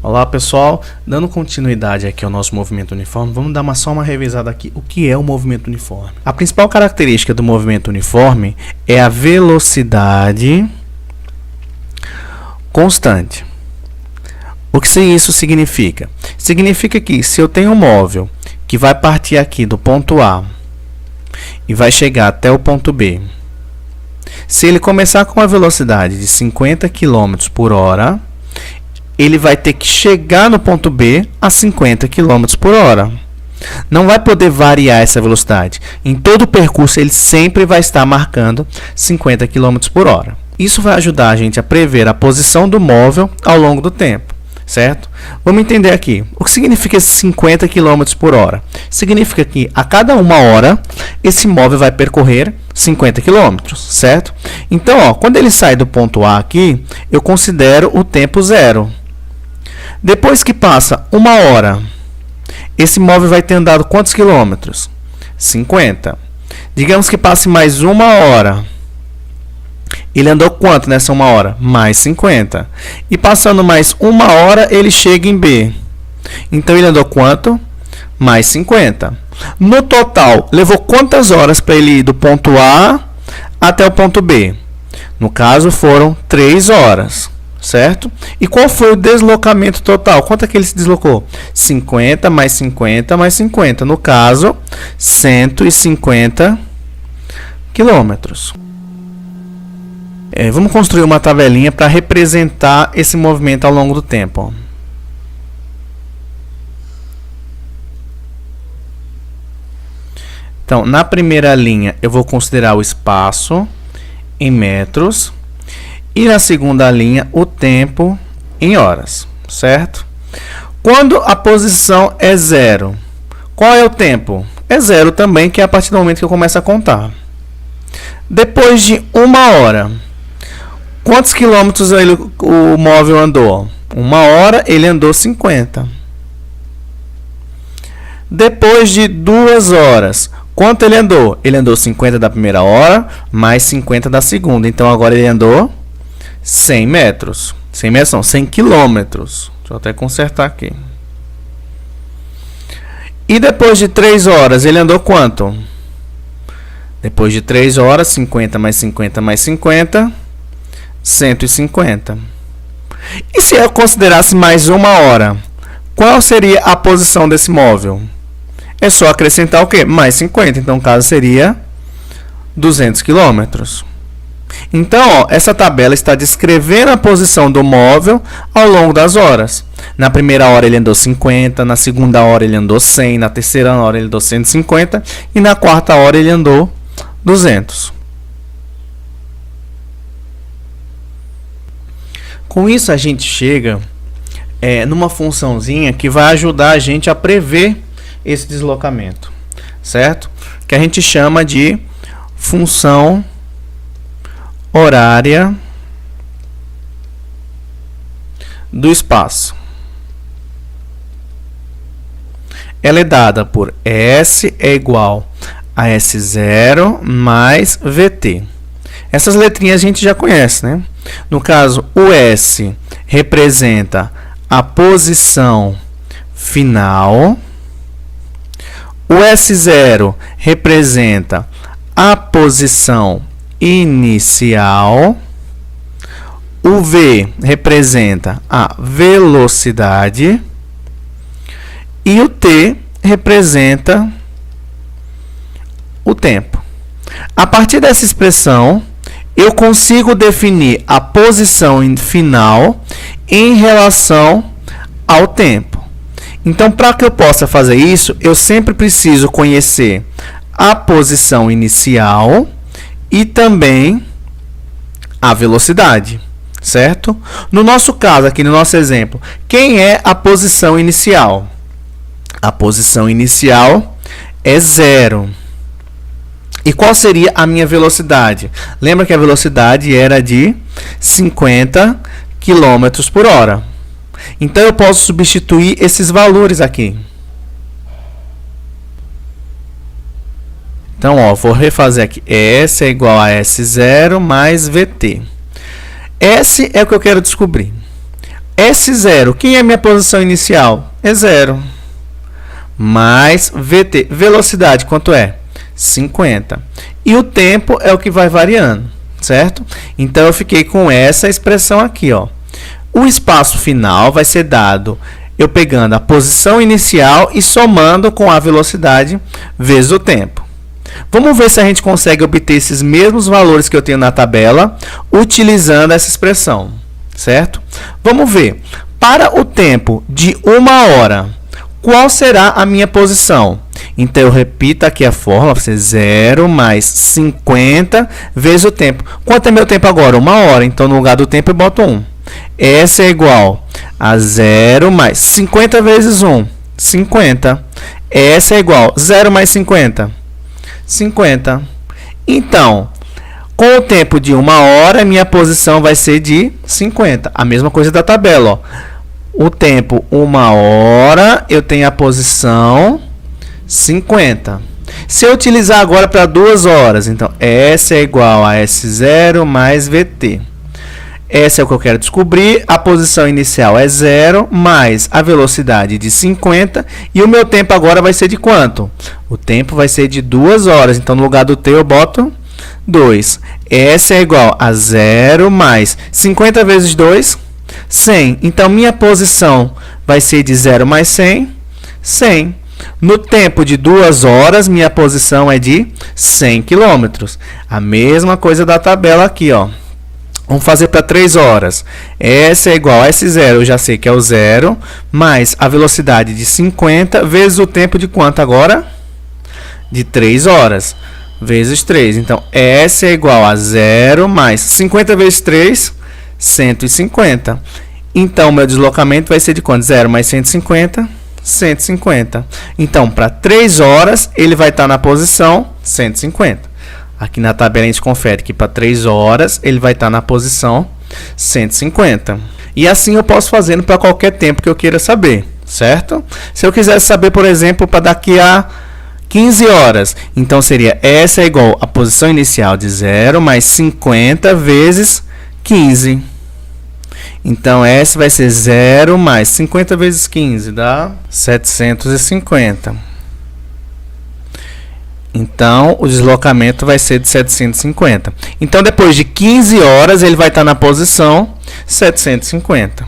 Olá pessoal, dando continuidade aqui ao nosso movimento uniforme, vamos dar só uma revisada aqui o que é o movimento uniforme. A principal característica do movimento uniforme é a velocidade constante. O que isso significa? Significa que se eu tenho um móvel que vai partir aqui do ponto A e vai chegar até o ponto B, se ele começar com uma velocidade de 50 km por hora, ele vai ter que chegar no ponto B a 50 km por hora. Não vai poder variar essa velocidade. Em todo o percurso, ele sempre vai estar marcando 50 km por hora. Isso vai ajudar a gente a prever a posição do móvel ao longo do tempo, certo? Vamos entender aqui. O que significa esse 50 km por hora? Significa que a cada uma hora, esse móvel vai percorrer 50 km, certo? Então, quando ele sai do ponto A aqui, eu considero o tempo zero. Depois que passa uma hora, esse móvel vai ter andado quantos quilômetros? 50. Digamos que passe mais uma hora. Ele andou quanto nessa uma hora? Mais 50. E passando mais uma hora, ele chega em B. Então, ele andou quanto? Mais 50. No total, levou quantas horas para ele ir do ponto A até o ponto B? No caso, foram 3 horas. Certo? E qual foi o deslocamento total? Quanto é que ele se deslocou? 50 mais 50 mais 50. No caso, 150 quilômetros. Vamos construir uma tabelinha para representar esse movimento ao longo do tempo. Então, na primeira linha, eu vou considerar o espaço em metros. E na segunda linha, o tempo em horas, certo? Quando a posição é zero, qual é o tempo? É zero também, que é a partir do momento que eu começo a contar. Depois de uma hora, quantos quilômetros o móvel andou? Uma hora, ele andou 50. Depois de 2 horas, quanto ele andou? Ele andou 50 da primeira hora, mais 50 da segunda. Então, agora ele andou 100 metros. 100 metros não, 100 quilômetros. Deixa eu até consertar aqui. E depois de 3 horas, ele andou quanto? Depois de 3 horas, 50 mais 50 mais 50, 150. E se eu considerasse mais uma hora, qual seria a posição desse móvel? É só acrescentar o quê? Mais 50. Então, o caso seria 200 quilômetros. Então, essa tabela está descrevendo a posição do móvel ao longo das horas. Na primeira hora ele andou 50, na segunda hora ele andou 100, na terceira hora ele andou 150 e na quarta hora ele andou 200. Com isso a gente chega numa funçãozinha que vai ajudar a gente a prever esse deslocamento, certo? Que a gente chama de função horária do espaço. Ela é dada por S é igual a S0 mais VT. Essas letrinhas a gente já conhece, né? No caso, o S representa a posição final. O S0 representa a posição inicial. O V representa a velocidade e o T representa o tempo. A partir dessa expressão, eu consigo definir a posição final em relação ao tempo. Então, para que eu possa fazer isso, eu sempre preciso conhecer a posição inicial e também a velocidade, certo? No nosso caso, aqui no nosso exemplo, quem é a posição inicial? A posição inicial é 0. E qual seria a minha velocidade? Lembra que a velocidade era de 50 km por hora. Então, eu posso substituir esses valores aqui. Então, vou refazer aqui. S é igual a S0 mais VT. S é o que eu quero descobrir. S0, quem é a minha posição inicial? É 0. Mais VT, velocidade, quanto é? 50. E o tempo é o que vai variando, certo? Então, eu fiquei com essa expressão aqui, ó. O espaço final vai ser dado eu pegando a posição inicial e somando com a velocidade vezes o tempo. Vamos ver se a gente consegue obter esses mesmos valores que eu tenho na tabela utilizando essa expressão, certo? Vamos ver. Para o tempo de 1 hora, qual será a minha posição? Então, eu repito aqui a fórmula, vai ser 0 mais 50 vezes o tempo. Quanto é meu tempo agora? 1 hora. Então, no lugar do tempo, eu boto 1. S é igual a 0 mais 50 vezes 1, 50. S é igual a 0 mais 50, 50. Então, com o tempo de 1 hora, minha posição vai ser de 50. A mesma coisa da tabela, ó. O tempo 1 hora, eu tenho a posição 50. Se eu utilizar agora para 2 horas, então S é igual a S0 mais VT. Essa é o que eu quero descobrir. A posição inicial é 0, mais a velocidade de 50. E o meu tempo agora vai ser de quanto? O tempo vai ser de 2 horas. Então, no lugar do T, eu boto 2. S é igual a 0 mais 50 vezes 2, 100. Então, minha posição vai ser de 0 mais 100, 100. No tempo de 2 horas, minha posição é de 100 km. A mesma coisa da tabela aqui, ó. Vamos fazer para 3 horas. S é igual a S0, eu já sei que é o 0, mais a velocidade de 50 vezes o tempo de quanto agora? De 3 horas, vezes 3. Então, S é igual a 0 mais 50 vezes 3, 150. Então, meu deslocamento vai ser de quanto? 0 mais 150, 150. Então, para 3 horas, ele vai estar na posição 150. Aqui na tabela a gente confere que para 3 horas ele vai estar na posição 150. E assim eu posso fazendo para qualquer tempo que eu queira saber, certo? Se eu quiser saber, por exemplo, para daqui a 15 horas, então seria S é igual a posição inicial de 0 mais 50 vezes 15. Então, S vai ser 0 mais 50 vezes 15, dá 750. Então, o deslocamento vai ser de 750. Então, depois de 15 horas, ele vai estar na posição 750.